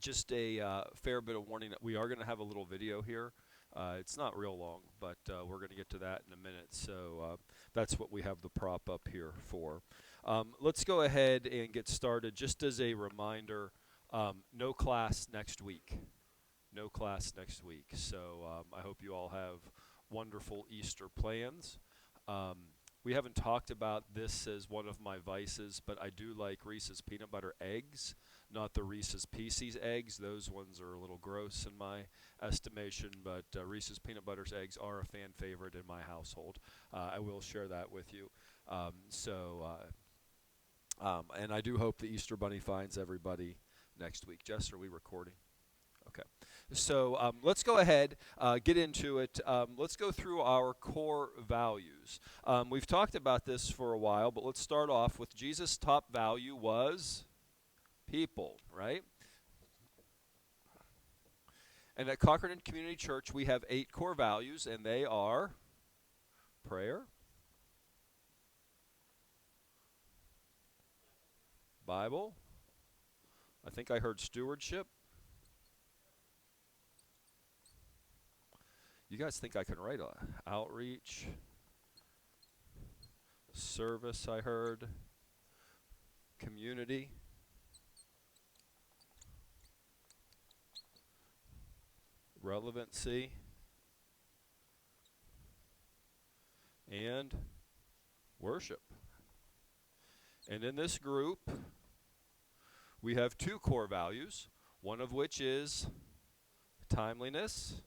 Just a fair bit of warning that we are going to have a little video here. It's not real long, but we're going to get to that in a minute. So that's what we have the prop up here for. Let's go ahead and get started. Just as a reminder, no class next week. No class next week. So I hope you all have wonderful Easter plans. Um, we haven't talked about this as one of my vices, but I do like Reese's peanut butter eggs, not the Reese's Pieces eggs. Those ones are a little gross in my estimation, but Reese's peanut butter eggs are a fan favorite in my household. I will share that with you. And I do hope the Easter Bunny finds everybody next week. Jess, are we recording? Okay. So let's go ahead, get into it. Let's go through our core values. We've talked about this for a while, but let's start off with Jesus' top value was people, right? And at Cochrane Community Church, we have 8 core values, and they are prayer, Bible. I think I heard stewardship. You guys think I can write outreach, service, I heard, community, relevancy, and worship. And in this group, we have 2 core values, one of which is timeliness,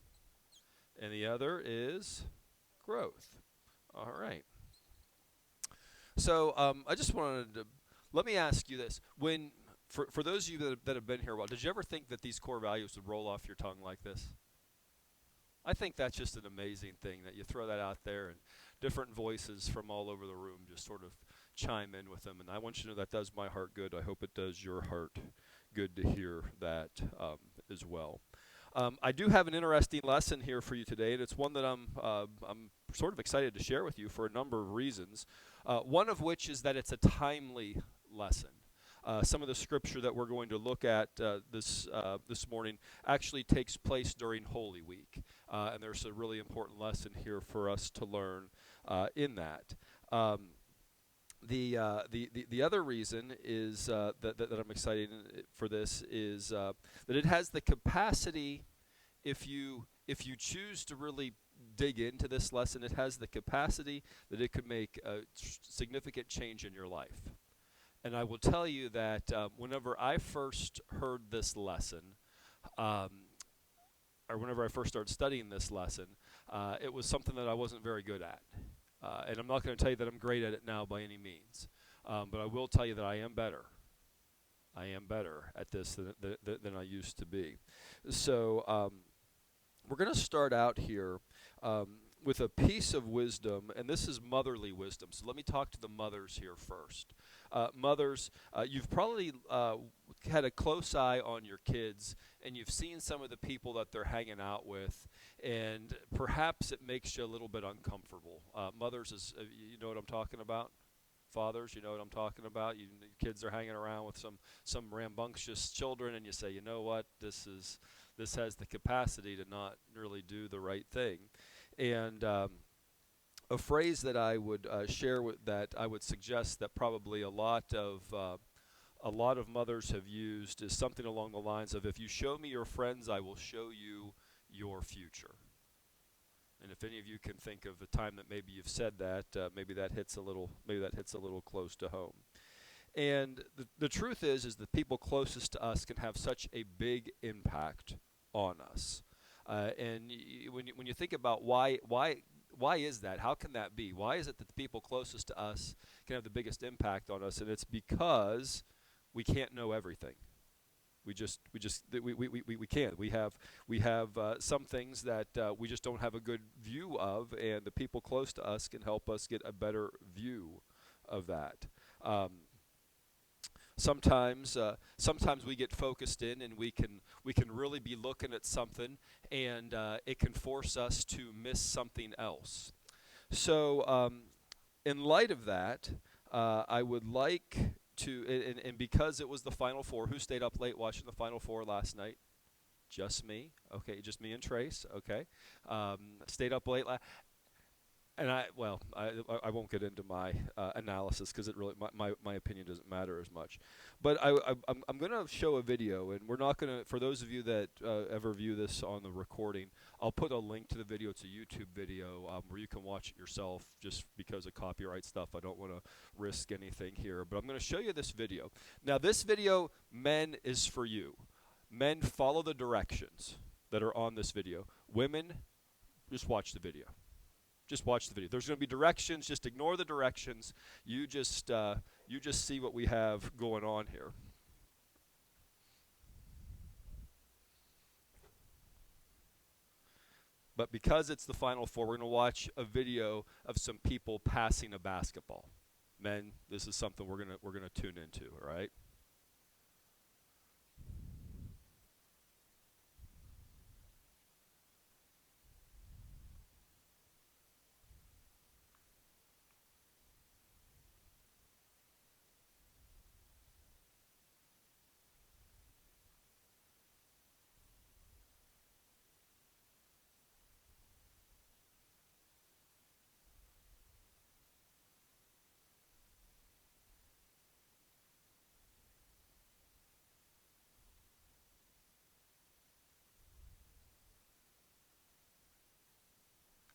and the other is growth. All right. So I just wanted to, let me ask you this. For those of you that have been here a while, did you ever think that these core values would roll off your tongue like this? I think that's just an amazing thing that you throw that out there and different voices from all over the room just sort of chime in with them. And I want you to know that does my heart good. I hope it does your heart good to hear that as well. I do have an interesting lesson here for you today, and it's one that I'm sort of excited to share with you for a number of reasons. One of which is that it's a timely lesson. Some of the scripture that we're going to look at this morning actually takes place during Holy Week, and there's a really important lesson here for us to learn in that. The other reason is that I'm excited for this is that it has the capacity, if you choose to really dig into this lesson, it has the capacity that it could make a significant change in your life. And I will tell you that whenever I first heard this lesson, or whenever I first started studying this lesson, it was something that I wasn't very good at. And I'm not going to tell you that I'm great at it now by any means. But I will tell you that I am better. I am better at this than I used to be. So we're going to start out here with a piece of wisdom, and this is motherly wisdom. So let me talk to the mothers here first. Mothers, you've probably had a close eye on your kids, and you've seen some of the people that they're hanging out with, and perhaps it makes you a little bit uncomfortable. Mothers, you know what I'm talking about? Fathers, you know what I'm talking about? Your kids are hanging around with some rambunctious children, and you say, you know what, this has the capacity to not really do the right thing. And a phrase that I would share that I would suggest that probably a lot of mothers have used is something along the lines of, if you show me your friends, I will show you your future. And if any of you can think of a time that maybe you've said that, maybe that hits a little close to home. And the truth is the people closest to us can have such a big impact on us. And when you think about why is that? How can that be? Why is it that the people closest to us can have the biggest impact on us? And it's because we can't know everything. We can't. We have some things that we just don't have a good view of, and the people close to us can help us get a better view of that. Sometimes we get focused in, and we can really be looking at something, and it can force us to miss something else. So, in light of that, I would like and because it was the Final Four, who stayed up late watching the Final Four last night? Just me. Okay, just me and Trace. Okay, stayed up late. And I won't get into my analysis because it really my opinion doesn't matter as much. But I'm going to show a video, and we're not going to, for those of you that ever view this on the recording, I'll put a link to the video. It's a YouTube video where you can watch it yourself just because of copyright stuff. I don't want to risk anything here. But I'm going to show you this video. Now, this video, men, is for you. Men, follow the directions that are on this video. Women, just watch the video. Just watch the video. There's going to be directions. Just ignore the directions. You just see what we have going on here. But because it's the Final Four, we're going to watch a video of some people passing a basketball. Men, this is something we're going to tune into. All right.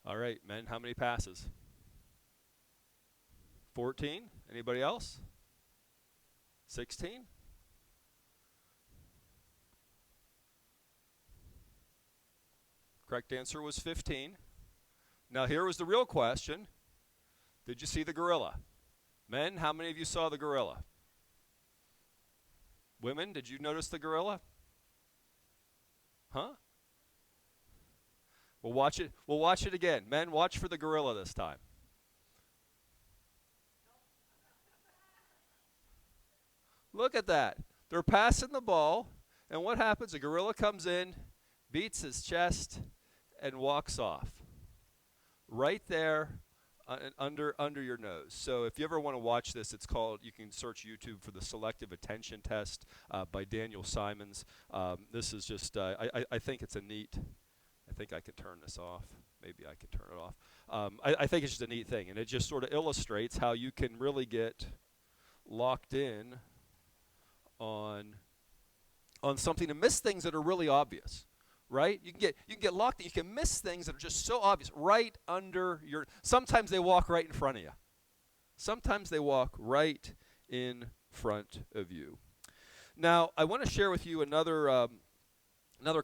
All right, men, how many passes? 14? Anybody else? 16? Correct answer was 15. Now here was the real question. Did you see the gorilla? Men, how many of you saw the gorilla? Women, did you notice the gorilla? Huh? We'll watch it. We'll watch it again. Men, watch for the gorilla this time. Look at that. They're passing the ball, and what happens? A gorilla comes in, beats his chest, and walks off. Right there under your nose. So if you ever want to watch this, it's called, you can search YouTube for the Selective Attention Test by Daniel Simons. This is just, I think it's a neat, I think I can turn this off. Maybe I can turn it off. I think it's just a neat thing, and it just sort of illustrates how you can really get locked in on something and miss things that are really obvious, right? You can get locked in. You can miss things that are just so obvious right under your. Sometimes they walk right in front of you. Sometimes they walk right in front of you. Now, I want to share with you another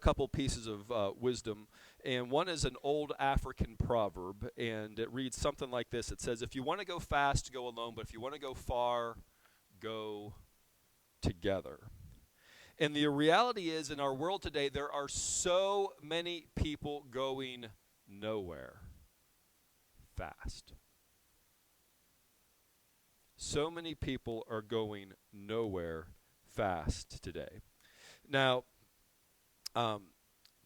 couple pieces of wisdom, and one is an old African proverb, and it reads something like this. It says, if you want to go fast, go alone, but if you want to go far, go together. And the reality is, in our world today, there are so many people going nowhere fast. So many people are going nowhere fast today. Now,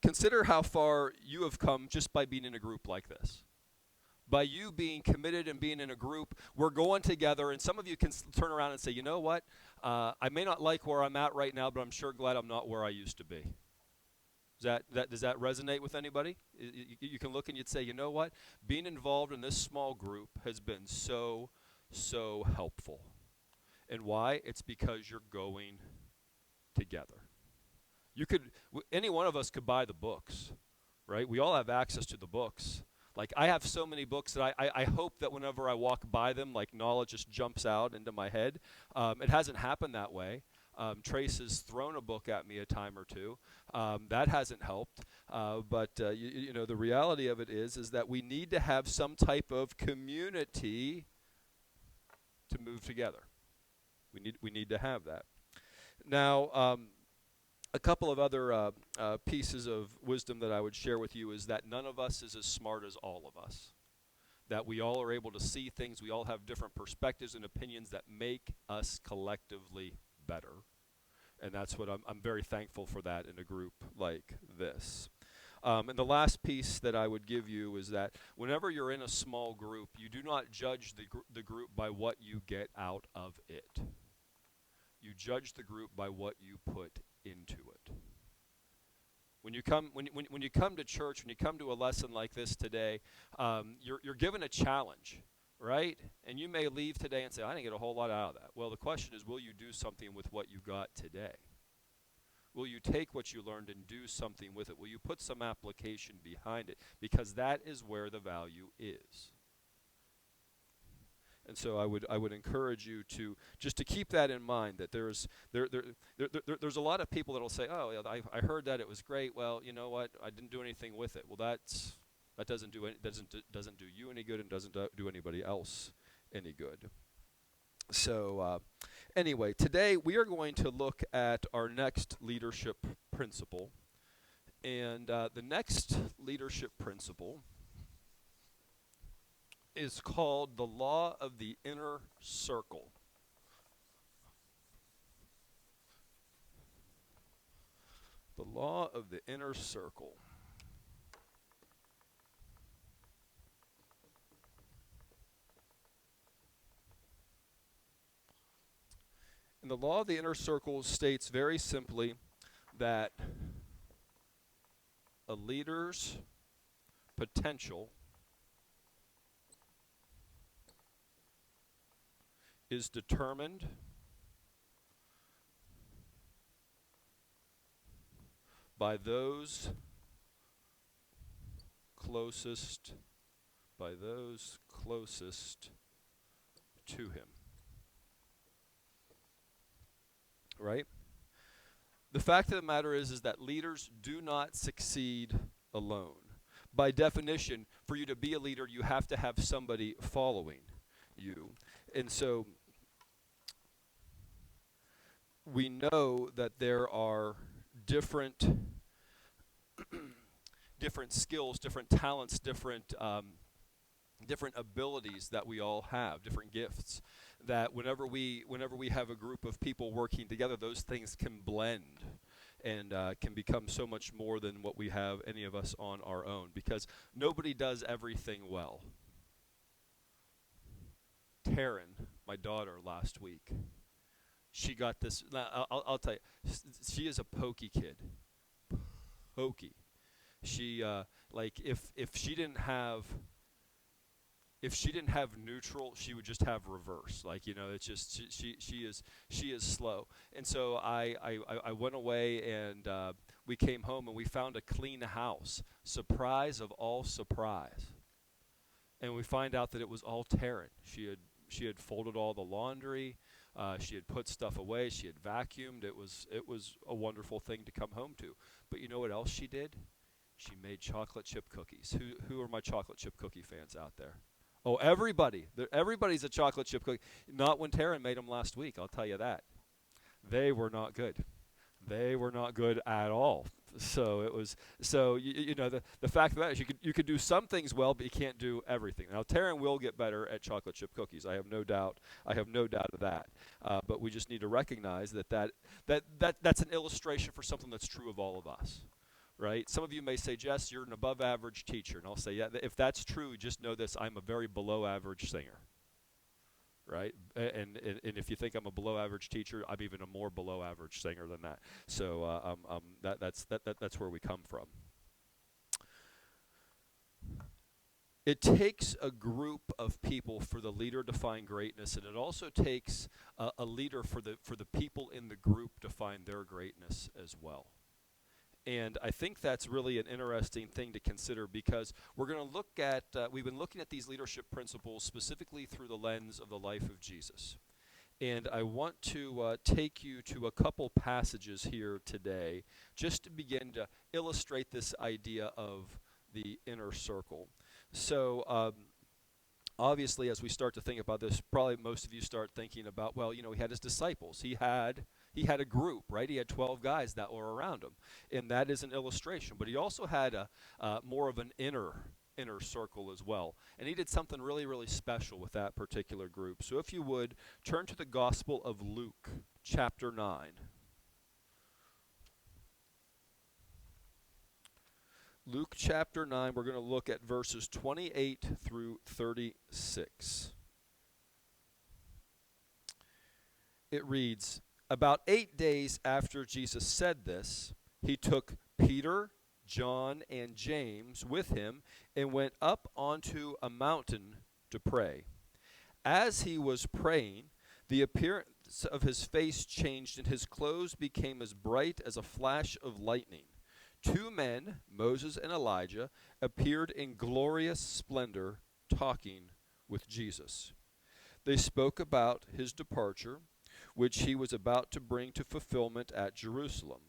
consider how far you have come just by being in a group like this. By you being committed and being in a group, we're going together, and some of you can turn around and say, you know what, I may not like where I'm at right now, but I'm sure glad I'm not where I used to be. Does that resonate with anybody? You can look and you'd say, you know what, being involved in this small group has been so helpful. And why? It's because you're going together. Any one of us could buy the books, right? We all have access to the books. Like, I have so many books that I hope that whenever I walk by them, like, knowledge just jumps out into my head. It hasn't happened that way. Trace has thrown a book at me a time or two. That hasn't helped. But the reality of it is that we need to have some type of community to move together. We need to have that. Now, a couple of other pieces of wisdom that I would share with you is that none of us is as smart as all of us. That we all are able to see things. We all have different perspectives and opinions that make us collectively better. And that's what I'm very thankful for that in a group like this. And the last piece that I would give you is that whenever you're in a small group, you do not judge the group by what you get out of it. You judge the group by what you put into it. When you come to church, when you come to a lesson like this today, you're given a challenge, right? And you may leave today and say, I didn't get a whole lot out of that. Well, the question is, will you do something with what you got today? Will you take what you learned and do something with it? Will you put some application behind it? Because that is where the value is. And so I would encourage you to just to keep that in mind, that there's a lot of people that will say, oh, yeah, I heard that, it was great. Well, you know what? I didn't do anything with it. Well, that doesn't do you any good, and doesn't do anybody else any good. So anyway, today we are going to look at our next leadership principle. And the next leadership principle is called the law of the inner circle. The law of the inner circle. And the law of the inner circle states very simply that a leader's potential is determined by those closest to him. Right? The fact of the matter is that leaders do not succeed alone. By definition, for you to be a leader, you have to have somebody following you. And so we know that there are different skills, different talents, different abilities that we all have, different gifts, that whenever we have a group of people working together, those things can blend and can become so much more than what we have, any of us, on our own, because nobody does everything well. Taryn, my daughter, last week, she got this. I'll tell you, she is a pokey kid. Pokey. She like if she didn't have neutral, she would just have reverse. Like, you know, it's just she is slow. And so I went away, and we came home and we found a clean house. Surprise of all surprise. And we find out that it was all Taryn. She had folded all the laundry. She had put stuff away. She had vacuumed. It was a wonderful thing to come home to. But you know what else she did? She made chocolate chip cookies. Who are my chocolate chip cookie fans out there? Oh, everybody. Everybody's a chocolate chip cookie. Not when Taryn made them last week, I'll tell you that. They were not good. They were not good at all. So it was. So you know, the fact of that is you could do some things well, but you can't do everything. Now Taryn will get better at chocolate chip cookies. I have no doubt. I have no doubt of that. But we just need to recognize that's an illustration for something that's true of all of us. Right? Some of you may say, Jess, you're an above average teacher. And I'll say, yeah, if that's true, just know this, I'm a very below average singer. Right? And if you think I'm a below average teacher, I'm even a more below average singer than that. So that's where we come from. It takes a group of people for the leader to find greatness, and it also takes a leader for the people in the group to find their greatness as well. And I think that's really an interesting thing to consider, because we're going to look at, we've been looking at these leadership principles specifically through the lens of the life of Jesus. And I want to take you to a couple passages here today just to begin to illustrate this idea of the inner circle. So obviously, as we start to think about this, probably most of you start thinking about, well, you know, he had his disciples. He had a group, right? He had 12 guys that were around him, and that is an illustration. But he also had more of an inner circle as well, and he did something really, really special with that particular group. So if you would, turn to the Gospel of Luke, chapter 9. Luke chapter 9, we're going to look at verses 28 through 36. It reads, About 8 days after Jesus said this, he took Peter, John, and James with him and went up onto a mountain to pray. As he was praying, the appearance of his face changed, and his clothes became as bright as a flash of lightning. Two men, Moses and Elijah, appeared in glorious splendor, talking with Jesus. They spoke about his departure, which he was about to bring to fulfillment at Jerusalem.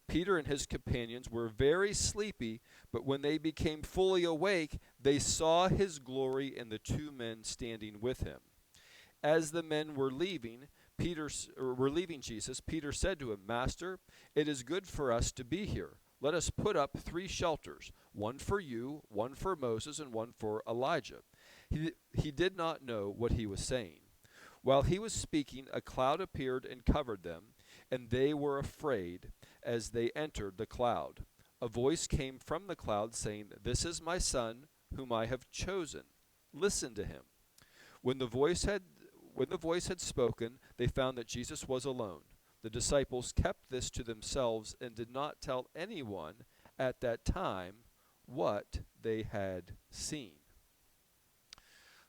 Peter and his companions were very sleepy, but when they became fully awake, they saw his glory and the two men standing with him. As the men were leaving Jesus, Peter said to him, "Master, it is good for us to be here. Let us put up 3 shelters, one for you, one for Moses, and one for Elijah." He did not know what he was saying. While he was speaking, a cloud appeared and covered them, and they were afraid as they entered the cloud. A voice came from the cloud saying, "This is my son, whom I have chosen. Listen to him." When the voice had spoken, they found that Jesus was alone. The disciples kept this to themselves and did not tell anyone at that time what they had seen.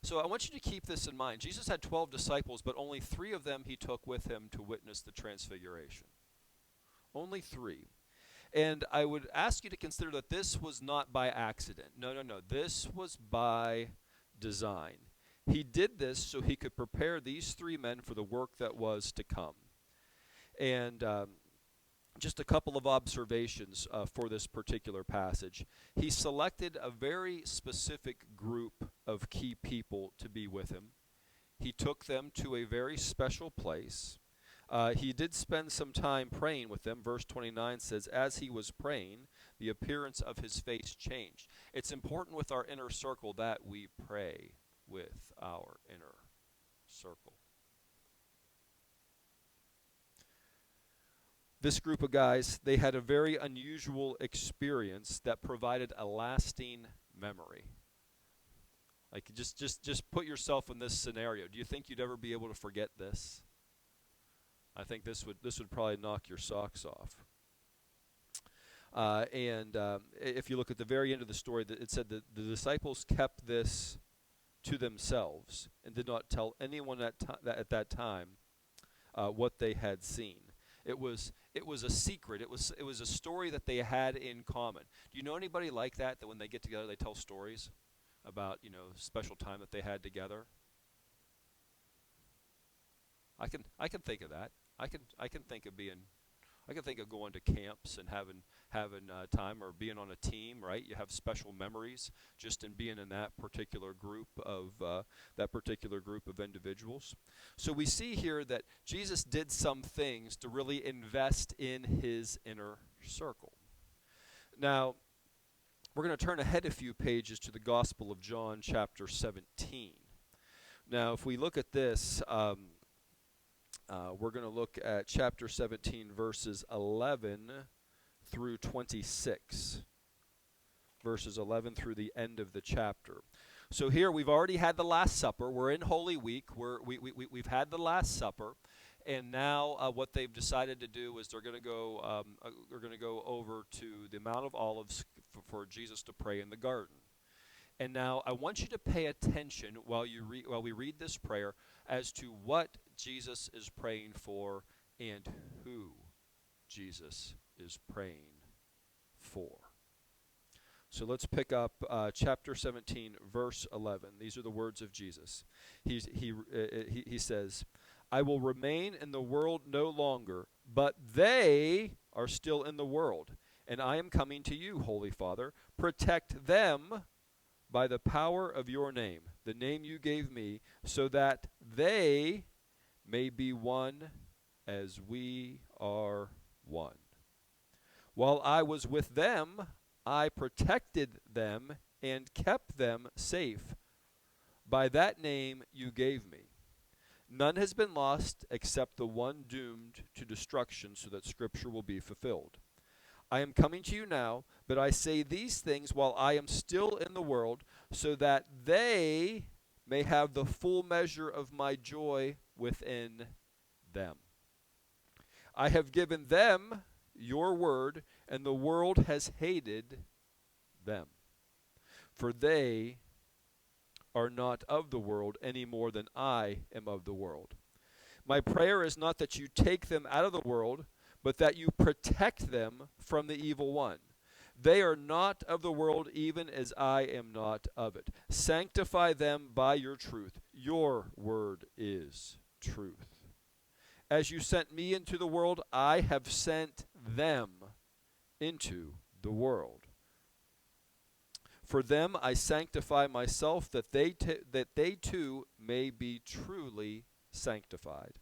So I want you to keep this in mind. Jesus had 12 disciples, but only 3 of them he took with him to witness the transfiguration. Only 3. And I would ask you to consider that this was not by accident. No. This was by design. He did this so he could prepare these 3 men for the work that was to come. And just a couple of observations for this particular passage. He selected a very specific group of key people to be with him. He took them to a very special place. He did spend some time praying with them. Verse 29 says, as he was praying, the appearance of his face changed. It's important with our inner circle that we pray with our inner circle. This group of guys, they had a very unusual experience that provided a lasting memory. Like just put yourself in this scenario. Do you think you'd ever be able to forget this? I think this would probably knock your socks off. If you look at the very end of the story, it said that the disciples kept this to themselves and did not tell anyone at that time what they had seen. It was a secret. It was a story that they had in common. Do you know anybody like that when they get together they tell stories about, special time that they had together? I can think of that. I can think of going to camps and having time, or being on a team, right? You have special memories just in being in that particular group of individuals. So we see here that Jesus did some things to really invest in his inner circle. Now, we're going to turn ahead a few pages to the Gospel of John, chapter 17. Now, if we look at this, we're going to look at chapter 17, verses 11 through 26. Verses 11 through the end of the chapter. So here we've already had the Last Supper. We're in Holy Week. We've had the Last Supper. And now what they've decided to do is they're going to go over to the Mount of Olives for Jesus to pray in the garden. And now I want you to pay attention while we read this prayer as to what Jesus is praying for and who Jesus is praying for. So let's pick up chapter 17, verse 11. These are the words of Jesus. He says, "I will remain in the world no longer, but they are still in the world, and I am coming to you, Holy Father. Protect them by the power of your name, the name you gave me, so that they may be one as we are one. While I was with them, I protected them and kept them safe by that name you gave me. None has been lost except the one doomed to destruction, so that Scripture will be fulfilled. I am coming to you now, but I say these things while I am still in the world, so that they may have the full measure of my joy within them." I have given them your word, and the world has hated them. For they are not of the world any more than I am of the world. My prayer is not that you take them out of the world, but that you protect them from the evil one. They are not of the world, even as I am not of it. Sanctify them by your truth. Your word is truth. As you sent me into the world, I have sent them into the world. For them I sanctify myself, that they too may be truly sanctified.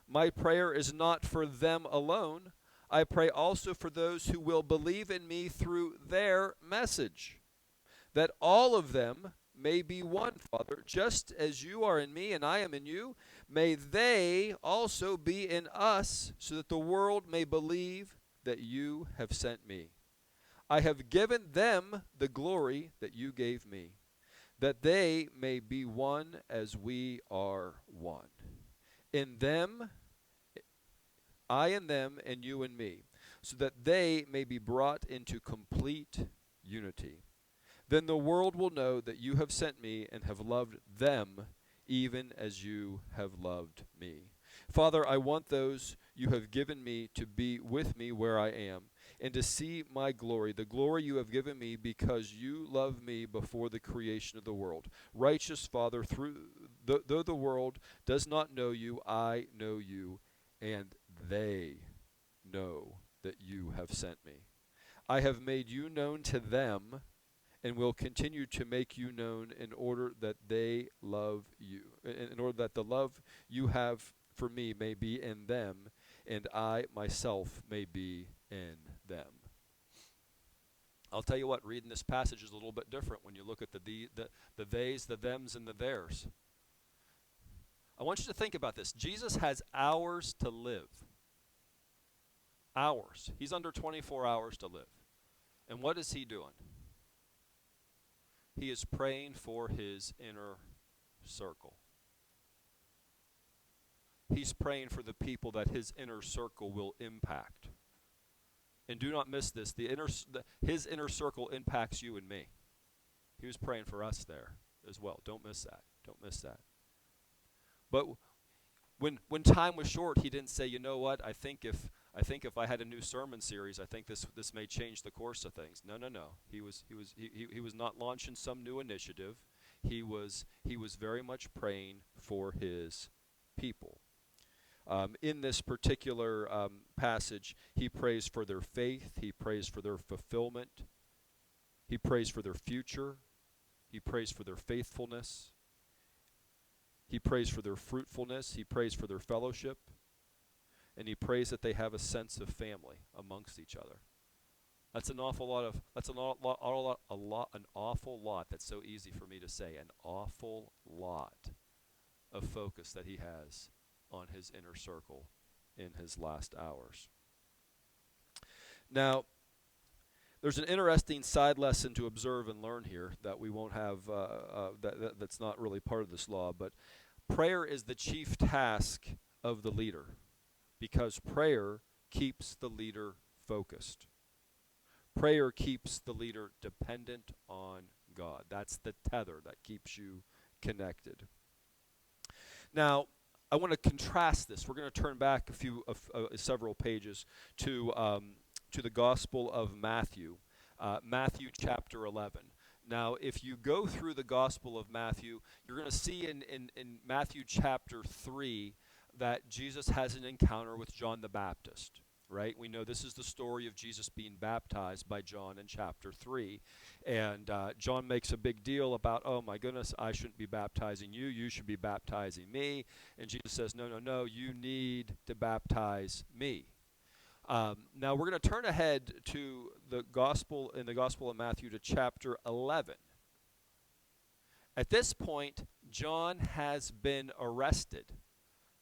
My prayer is not for them alone. I pray also for those who will believe in me through their message, that all of them may be one, Father, just as you are in me and I am in you. May they also be in us, so that the world may believe that you have sent me. I have given them the glory that you gave me, that they may be one as we are one. In them, I in them, and you in me, so that they may be brought into complete unity. Then the world will know that you have sent me and have loved them, even as you have loved me. Father, I want those you have given me to be with me where I am, and to see my glory, the glory you have given me because you loved me before the creation of the world. Righteous Father, though the world does not know you, I know you, and they know that you have sent me. I have made you known to them, and will continue to make you known in order that they love you, in order that the love you have for me may be in them, and I myself may be in them. I'll tell you what, reading this passage is a little bit different when you look at the theys, the thems, and the theirs. I want you to think about this. Jesus has hours to live. Hours. He's under 24 hours to live. And what is he doing? He is praying for his inner circle. He's praying for the people that his inner circle will impact. And do not miss this. His inner circle impacts you and me. He was praying for us there as well. Don't miss that. Don't miss that. But when time was short, he didn't say, you know what, I think if I had a new sermon series, I think this may change the course of things. No. He was not launching some new initiative. He was very much praying for his people. In this particular passage, he prays for their faith. He prays for their fulfillment. He prays for their future. He prays for their faithfulness. He prays for their fruitfulness. He prays for their fellowship. And he prays that they have a sense of family amongst each other. That's an awful lot. An awful lot. That's so easy for me to say. An awful lot of focus that he has on his inner circle in his last hours. Now, there's an interesting side lesson to observe and learn here that we won't have, that's not really part of this law, but prayer is the chief task of the leader, because prayer keeps the leader focused. Prayer keeps the leader dependent on God. That's the tether that keeps you connected. Now, I want to contrast this. We're going to turn back several pages to the Gospel of Matthew, Matthew chapter 11. Now, if you go through the Gospel of Matthew, you're going to see in Matthew chapter 3 that Jesus has an encounter with John the Baptist, right? We know this is the story of Jesus being baptized by John in chapter 3. And John makes a big deal about, oh my goodness, I shouldn't be baptizing you. You should be baptizing me. And Jesus says, no, you need to baptize me. Now we're going to turn ahead to the Gospel of Matthew to chapter 11. At this point, John has been arrested.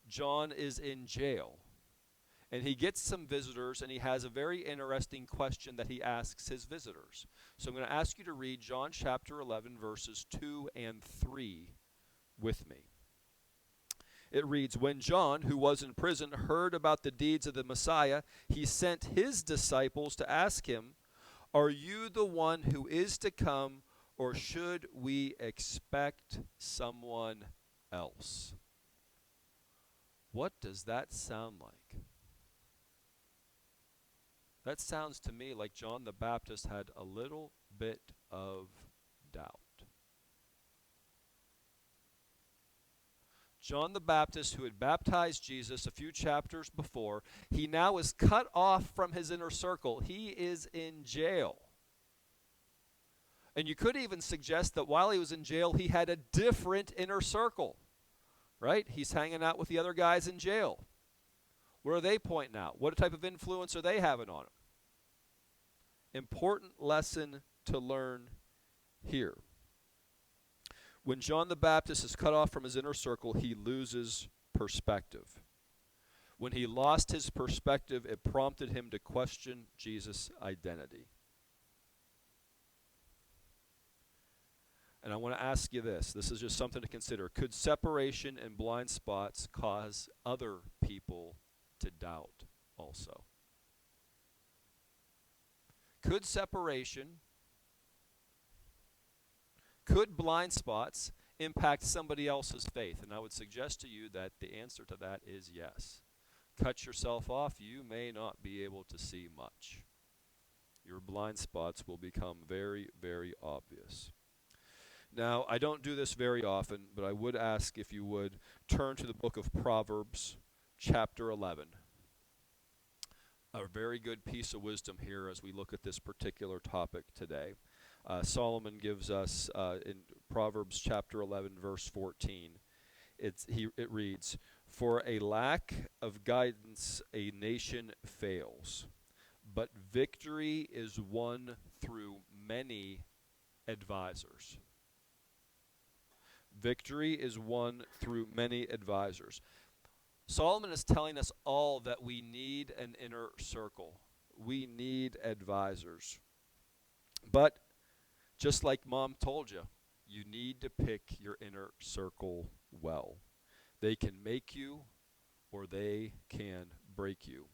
John is in jail. And he gets some visitors, and he has a very interesting question that he asks his visitors. So I'm going to ask you to read John chapter 11, verses 2 and 3 with me. It reads, "When John, who was in prison, heard about the deeds of the Messiah, he sent his disciples to ask him, 'Are you the one who is to come, or should we expect someone else?'" What does that sound like? That sounds to me like John the Baptist had a little bit of doubt. John the Baptist, who had baptized Jesus a few chapters before, he now is cut off from his inner circle. He is in jail. And you could even suggest that while he was in jail, he had a different inner circle, right? He's hanging out with the other guys in jail. Where are they pointing out? What type of influence are they having on him? Important lesson to learn here. When John the Baptist is cut off from his inner circle, he loses perspective. When he lost his perspective, it prompted him to question Jesus' identity. And I want to ask you this. This is just something to consider. Could separation and blind spots cause other people to doubt also? Could blind spots impact somebody else's faith? And I would suggest to you that the answer to that is yes. Cut yourself off, you may not be able to see much. Your blind spots will become very, very obvious. Now, I don't do this very often, but I would ask if you would turn to the book of Proverbs, chapter 11. A very good piece of wisdom here as we look at this particular topic today. Solomon gives us in Proverbs chapter 11, verse 14, it reads, "For a lack of guidance a nation fails, but victory is won through many advisors." Victory is won through many advisors. Solomon is telling us all that we need an inner circle. We need advisors. But just like Mom told you, you need to pick your inner circle well. They can make you or they can break you.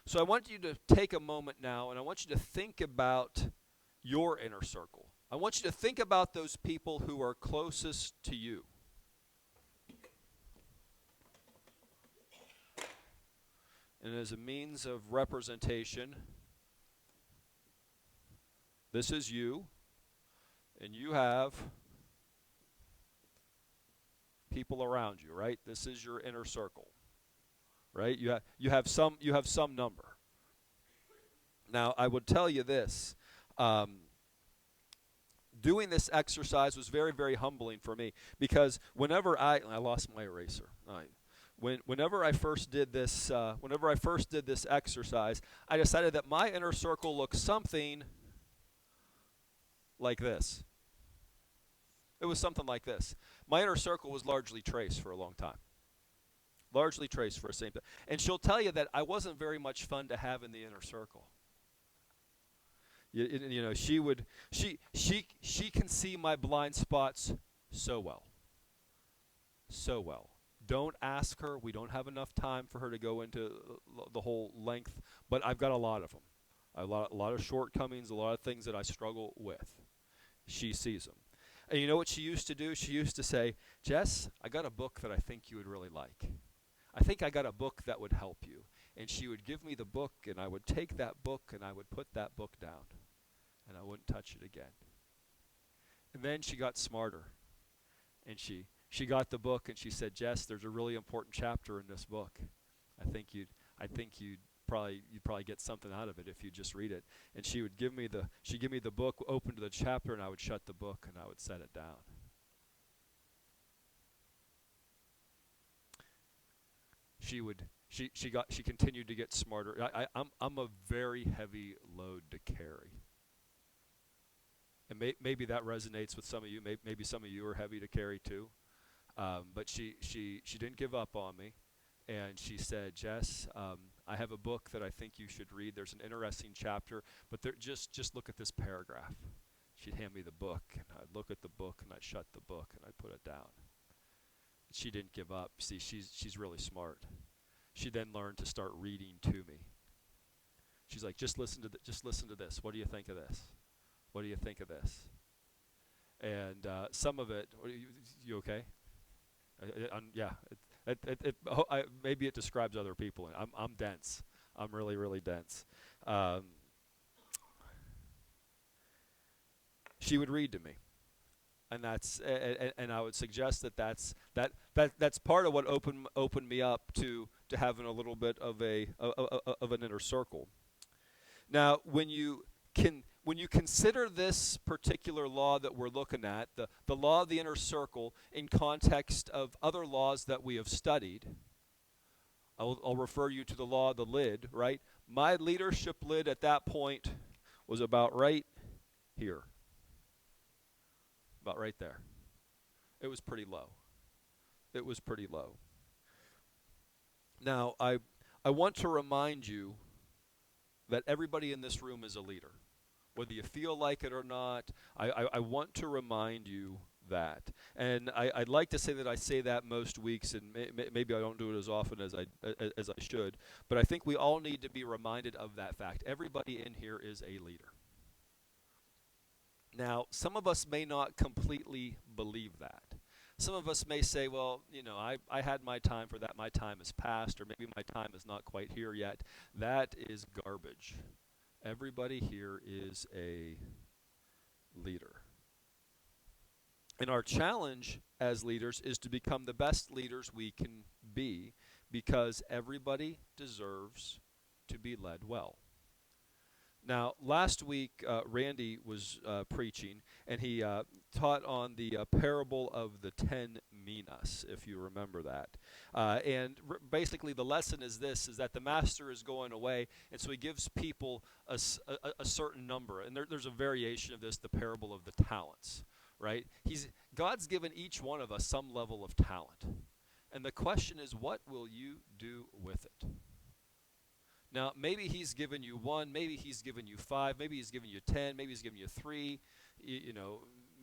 So I want you to take a moment now and I want you to think about your inner circle. I want you to think about those people who are closest to you. And as a means of representation, this is you, and you have people around you, right? This is your inner circle, right? You have some number. Now, I would tell you this. Doing this exercise was very, very humbling for me because whenever I lost my eraser. Whenever I first did this exercise, I decided that my inner circle looked something like this. It was something like this. My inner circle was largely Trace for a long time. Largely Trace for the same time. And she'll tell you that I wasn't very much fun to have in the inner circle. You know, she can see my blind spots so well. So well. Don't ask her. We don't have enough time for her to go into the whole length, but I've got a lot of them. A lot of shortcomings, a lot of things that I struggle with. She sees them. And you know what she used to do? She used to say, "Jess, I got a book that I think you would really like. I think I got a book that would help you." And she would give me the book, and I would take that book, and I would put that book down, and I wouldn't touch it again. And then she got smarter, and she got the book, and she said, "Jess, there's a really important chapter in this book. I think you'd probably get something out of it if you just read it." And she'd give me the book, open to the chapter, and I would shut the book and I would set it down. She continued to get smarter. I'm a very heavy load to carry. And maybe that resonates with some of you. Maybe some of you are heavy to carry too. But she didn't give up on me. And she said, "Jess, I have a book that I think you should read. There's an interesting chapter, but just look at this paragraph." She'd hand me the book, and I'd look at the book, and I'd shut the book, and I'd put it down. she didn't give up. See, she's really smart. She then learned to start reading to me. She's like, just listen to this. What do you think of this? What do you think of this? And some of it, you okay? Yeah. Maybe it describes other people. I'm dense. I'm really, really dense. She would read to me, and I would suggest that's part of what opened me up to having a little bit of an inner circle. Now, when you consider this particular law that we're looking at, the law of the inner circle, in context of other laws that we have studied, I'll refer you to the law of the lid, right? My leadership lid at that point was about right here. About right there. It was pretty low. It was pretty low. Now, I want to remind you that everybody in this room is a leader. Whether you feel like it or not, I want to remind you that. And I'd like to say that I say that most weeks, and maybe I don't do it as often as I should, but I think we all need to be reminded of that fact. Everybody in here is a leader. Now, some of us may not completely believe that. Some of us may say, well, I had my time for that. My time is past, or maybe my time is not quite here yet. That is garbage. Everybody here is a leader. And our challenge as leaders is to become the best leaders we can be, because everybody deserves to be led well. Now, last week, Randy was preaching, and he taught on the parable of the 10 minas, if you remember that. And basically the lesson is this, is that the master is going away, and so he gives people a certain number. And there's a variation of this, the parable of the talents, right? God's given each one of us some level of talent. And the question is, what will you do with it? Now, maybe he's given you 1, maybe he's given you 5, maybe he's given you 10, maybe he's given you 3.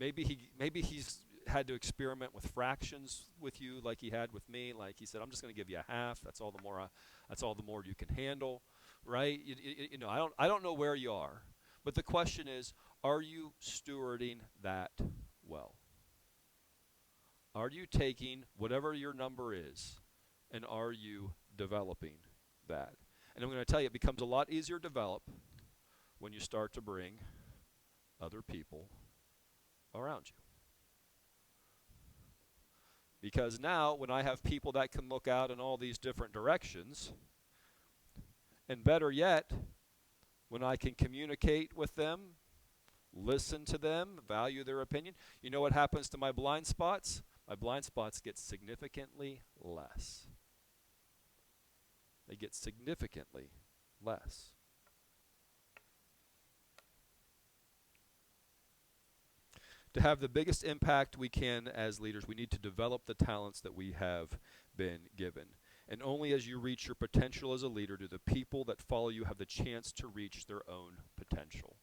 Maybe he's had to experiment with fractions with you, like he had with me. Like he said, I'm just going to give you a half. That's all the more you can handle, right? I don't know where you are, but the question is, are you stewarding that well? Are you taking whatever your number is, and are you developing that? And I'm going to tell you, it becomes a lot easier to develop when you start to bring other people around you. Because now, when I have people that can look out in all these different directions, and better yet, when I can communicate with them, listen to them, value their opinion, you know what happens to my blind spots? My blind spots get significantly less. They get significantly less. To have the biggest impact we can as leaders, we need to develop the talents that we have been given. And only as you reach your potential as a leader do the people that follow you have the chance to reach their own potential.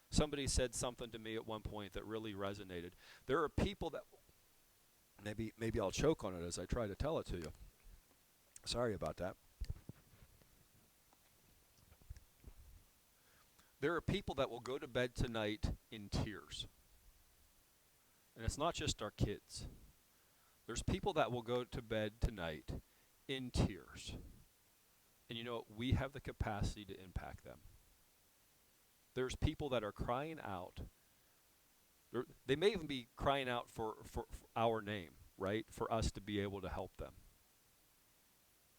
Somebody said something to me at one point that really resonated. There are people that, maybe I'll choke on it as I try to tell it to you. Sorry about that. There are people that will go to bed tonight in tears. And it's not just our kids. There's people that will go to bed tonight in tears. And you know what? We have the capacity to impact them. There's people that are crying out. They may even be crying out for our name, right? For us to be able to help them.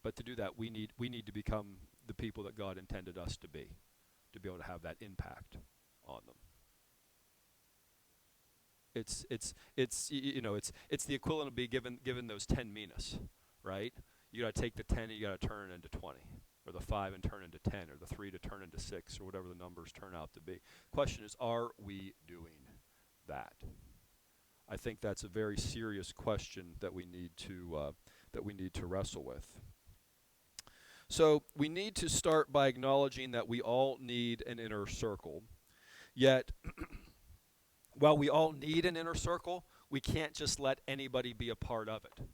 But to do that, we need to become the people that God intended us to be able to have that impact on them. It's the equivalent of being given those 10 minas, right? You got to take the 10 and you got to turn it into 20, or the 5 and turn into 10, or the 3 to turn into 6, or whatever the numbers turn out to be. Question is, are we doing that? I think that's a very serious question that we need to wrestle with. So we need to start by acknowledging that we all need an inner circle. Yet, while we all need an inner circle, we can't just let anybody be a part of it.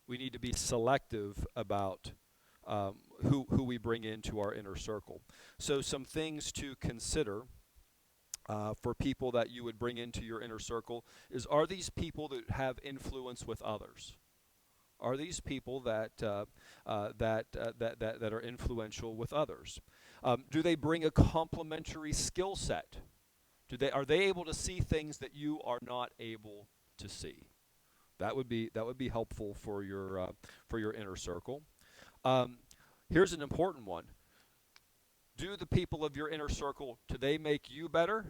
We need to be selective about who we bring into our inner circle. So some things to consider for people that you would bring into your inner circle is, are these people that have influence with others? Are these people that are influential with others? Do they bring a complementary skill set? Are they able to see things that you are not able to see? That would be helpful for your inner circle. Um, Here's an important one. Do the people of your inner circle, do they make you better?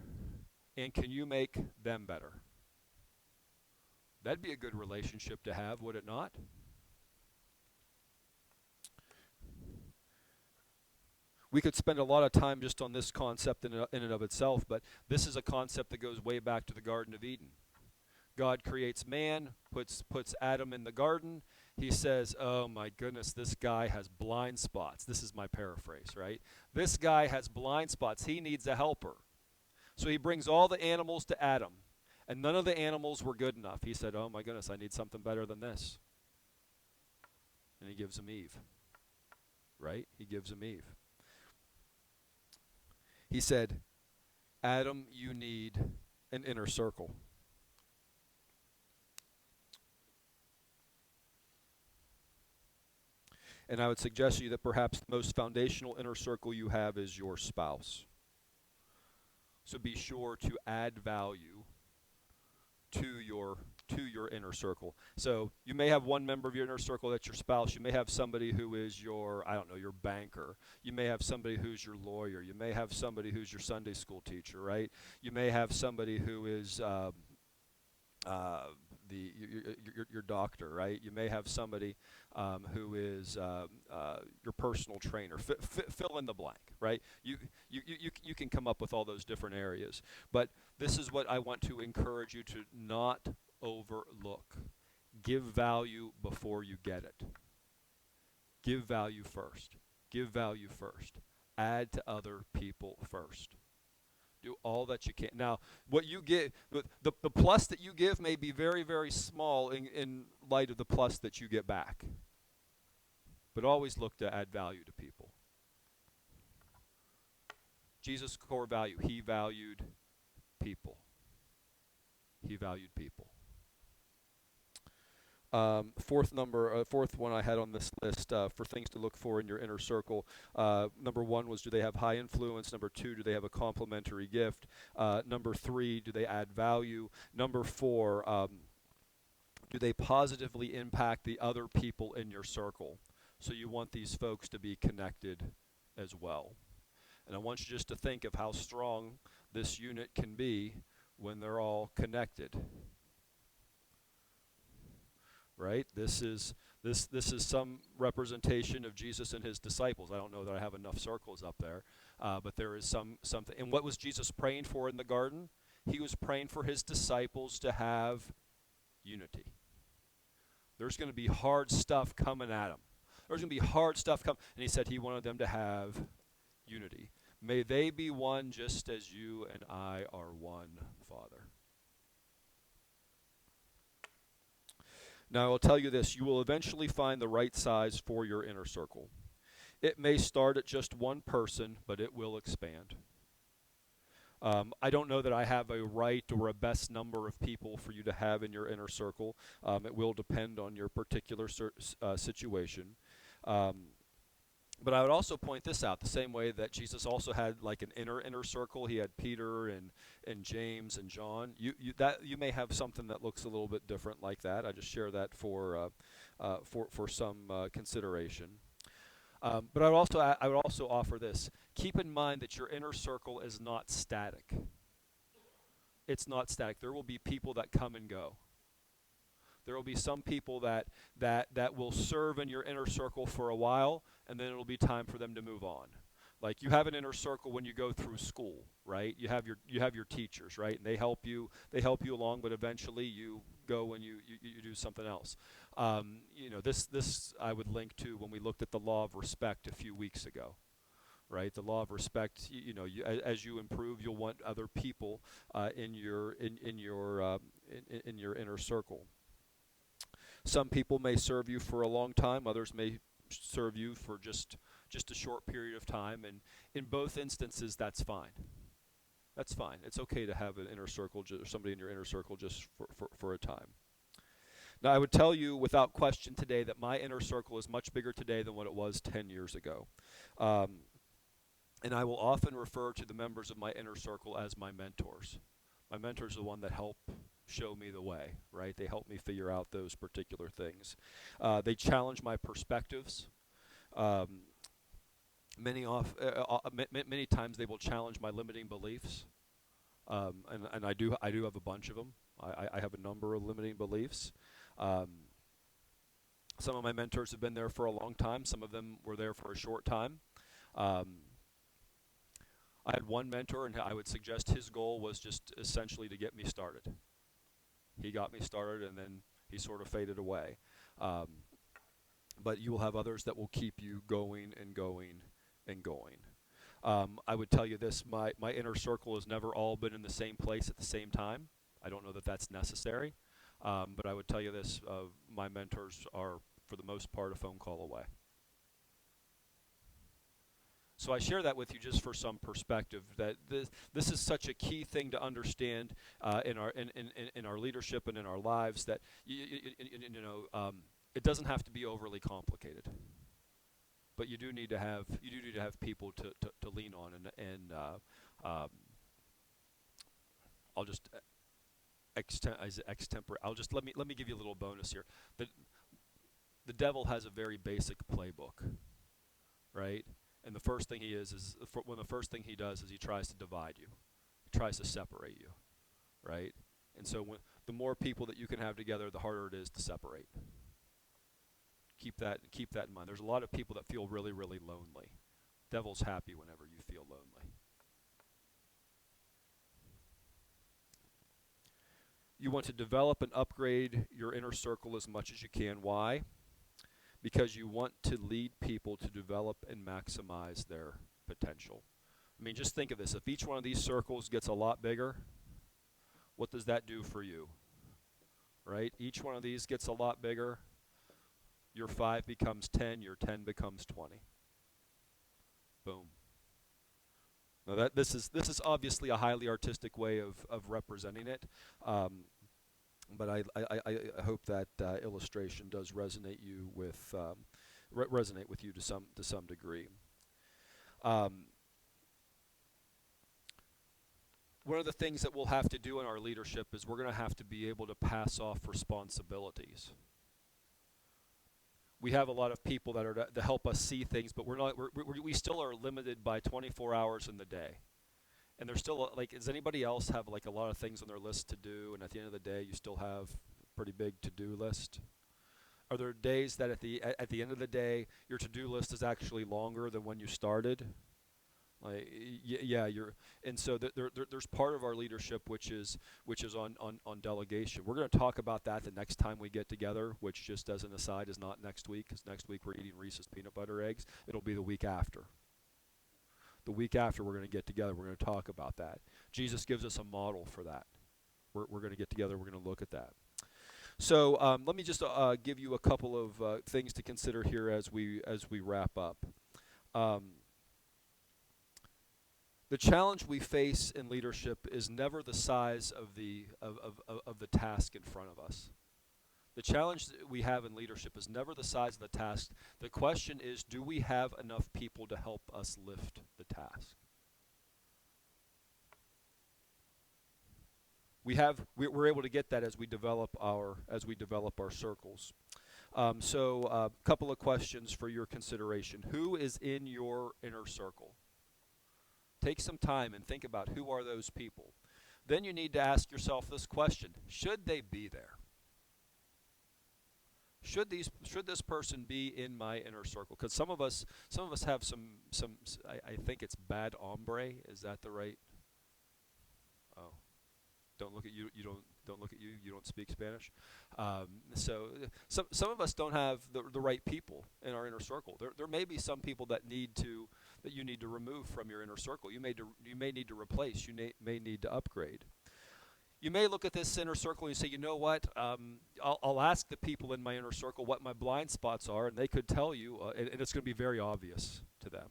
And can you make them better? That'd be a good relationship to have, would it not? We could spend a lot of time just on this concept in and of itself, but this is a concept that goes way back to the Garden of Eden. God creates man, puts Adam in the garden. He says, "Oh my goodness, this guy has blind spots." This is my paraphrase, right? This guy has blind spots. He needs a helper. So he brings all the animals to Adam, and none of the animals were good enough. He said, "Oh my goodness, I need something better than this." And he gives him Eve, right? He gives him Eve. He said, "Adam, you need an inner circle." And I would suggest to you that perhaps the most foundational inner circle you have is your spouse. So be sure to add value to your inner circle. So you may have one member of your inner circle that's your spouse. You may have somebody who is your, I don't know, your banker. You may have somebody who's your lawyer. You may have somebody who's your Sunday school teacher, right? You may have somebody who is your doctor, right? You may have somebody who is your personal trainer. Fill in the blank, right? You can come up with all those different areas. But this is what I want to encourage you to not overlook. Give value before you get it. Give value first. Give value first. Add to other people first. Do all that you can. Now, what you give, the plus that you give may be very, very small in light of the plus that you get back. But always look to add value to people. Jesus' core value, he valued people. He valued people. Fourth one I had on this list for things to look for in your inner circle. Number one was, do they have high influence? Number two, do they have a complementary gift? Number three, do they add value? Number four, do they positively impact the other people in your circle? So you want these folks to be connected as well. And I want you just to think of how strong this unit can be when they're all connected. Right? This is some representation of Jesus and his disciples. I don't know that I have enough circles up there, but there is something. And what was Jesus praying for in the garden? He was praying for his disciples to have unity. There's going to be hard stuff coming at them. There's going to be hard stuff coming, and he said he wanted them to have unity. May they be one just as you and I are one, Father. Now, I'll tell you this, you will eventually find the right size for your inner circle. It may start at just one person, but it will expand. I don't know that I have a right or a best number of people for you to have in your inner circle. It will depend on your particular situation. But I would also point this out, the same way that Jesus also had like an inner circle. He had Peter and James and John. You may have something that looks a little bit different like that. I just share that for some consideration. But I would also offer this. Keep in mind that your inner circle is not static. It's not static. There will be people that come and go. There will be some people that will serve in your inner circle for a while, and then it'll be time for them to move on. Like you have an inner circle when you go through school, right? You have your teachers, right? And they help you along, but eventually you go and you do something else. This I would link to when we looked at the law of respect a few weeks ago. Right, the law of respect. As you improve, you'll want other people in your inner circle. Some people may serve you for a long time, others may serve you for just a short period of time, and in both instances, that's fine. That's fine. It's okay to have an inner circle, somebody in your inner circle just for a time. Now, I would tell you without question today that my inner circle is much bigger today than what it was 10 years ago. And I will often refer to the members of my inner circle as my mentors. My mentors are the one that help show me the way, right? They help me figure out those particular things. They challenge my perspectives. Many times they will challenge my limiting beliefs, and I do have a bunch of them. I have a number of limiting beliefs. Some of my mentors have been there for a long time. Some of them were there for a short time. I had one mentor, and I would suggest his goal was just essentially to get me started. He got me started, and then he sort of faded away. But you will have others that will keep you going and going and going. I would tell you this, my inner circle has never all been in the same place at the same time. I don't know that that's necessary. But I would tell you this, my mentors are, for the most part, a phone call away. So I share that with you just for some perspective, that this is such a key thing to understand in our leadership and in our lives, that it doesn't have to be overly complicated, but you do need to have people to lean on, and I'll just extempore. Let me give you a little bonus here. The devil has a very basic playbook, right? And the first thing he does is he tries to divide you. He tries to separate you, right? And so the more people that you can have together, the harder it is to separate. Keep that in mind. There's a lot of people that feel really, really lonely. Devil's happy whenever you feel lonely. You want to develop and upgrade your inner circle as much as you can. Why? Because you want to lead people to develop and maximize their potential. I mean, just think of this. If each one of these circles gets a lot bigger, what does that do for you? Right? Each one of these gets a lot bigger. Your 5 becomes 10, your 10 becomes 20. Boom. Now this is obviously a highly artistic way of representing it, but I hope that illustration does resonate with you to some degree. One of the things that we'll have to do in our leadership is we're going to have to be able to pass off responsibilities. We have a lot of people that are to help us see things, but we still are limited by 24 hours in the day. And there's still, does anybody else have a lot of things on their list to do, and at the end of the day you still have a pretty big to-do list? Are there days that at the end of the day your to-do list is actually longer than when you started? And so there's part of our leadership which is on delegation. We're going to talk about that the next time we get together, which, just as an aside, is not next week, because next week we're eating Reese's peanut butter eggs. It'll be the week after. The week after we're going to get together, we're going to talk about that. Jesus gives us a model for that. We're going to get together, we're going to look at that. So let me just give you a couple of things to consider here as we wrap up. The challenge we face in leadership is never the size of the task in front of us. The challenge that we have in leadership is never the size of the task. The question is, do we have enough people to help us lift the task? We're able to get that as we develop our circles. So a couple of questions for your consideration. Who is in your inner circle? Take some time and think about who are those people. Then you need to ask yourself this question: should they be there? Should this person be in my inner circle? Because some of us have some I think it's bad hombre. Is that the right? Oh, don't look at you. Don't look at you. You don't speak Spanish. So some of us don't have the right people in our inner circle. There may be some people that you need to remove from your inner circle. You may need to replace. You may need to upgrade. You may look at this inner circle and you say, you know what? I'll ask the people in my inner circle what my blind spots are, and they could tell you, and it's going to be very obvious to them.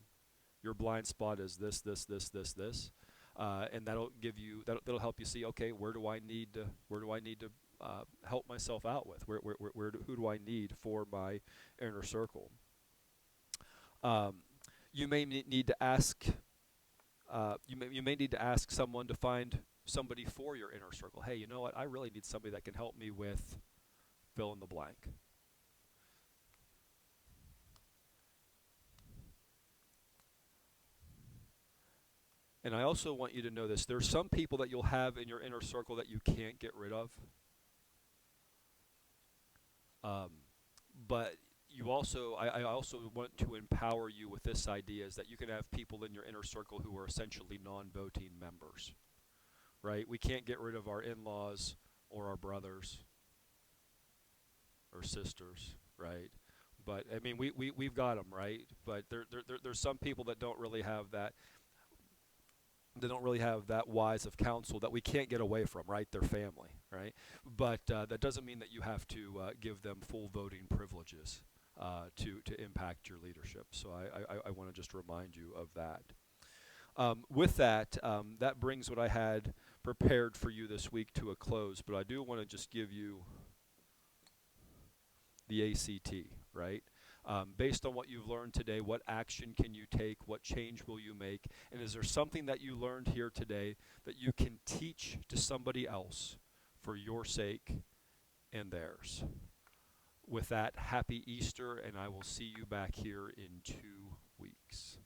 Your blind spot is this, this, this, this, this, and that'll give you that'll help you see, okay, where do I need to help myself out with? Who do I need for my inner circle? You may need to ask. You may need to ask someone to find somebody for your inner circle. Hey, you know what? I really need somebody that can help me with fill in the blank. And I also want you to know this. There's some people that you'll have in your inner circle that you can't get rid of. But you also, I also want to empower you with this idea is that you can have people in your inner circle who are essentially non-voting members, right? We can't get rid of our in-laws or our brothers or sisters, right? But, I mean, we've got them, right? But there's some people that don't really have that. They don't really have that wise of counsel that we can't get away from, right? Their family, right? But that doesn't mean that you have to give them full voting privileges to impact your leadership. So I want to just remind you of that. With that, that brings what I had prepared for you this week to a close. But I do want to just give you the ACT, right? Based on what you've learned today, what action can you take? What change will you make? And is there something that you learned here today that you can teach to somebody else for your sake and theirs? With that, happy Easter, and I will see you back here in 2 weeks.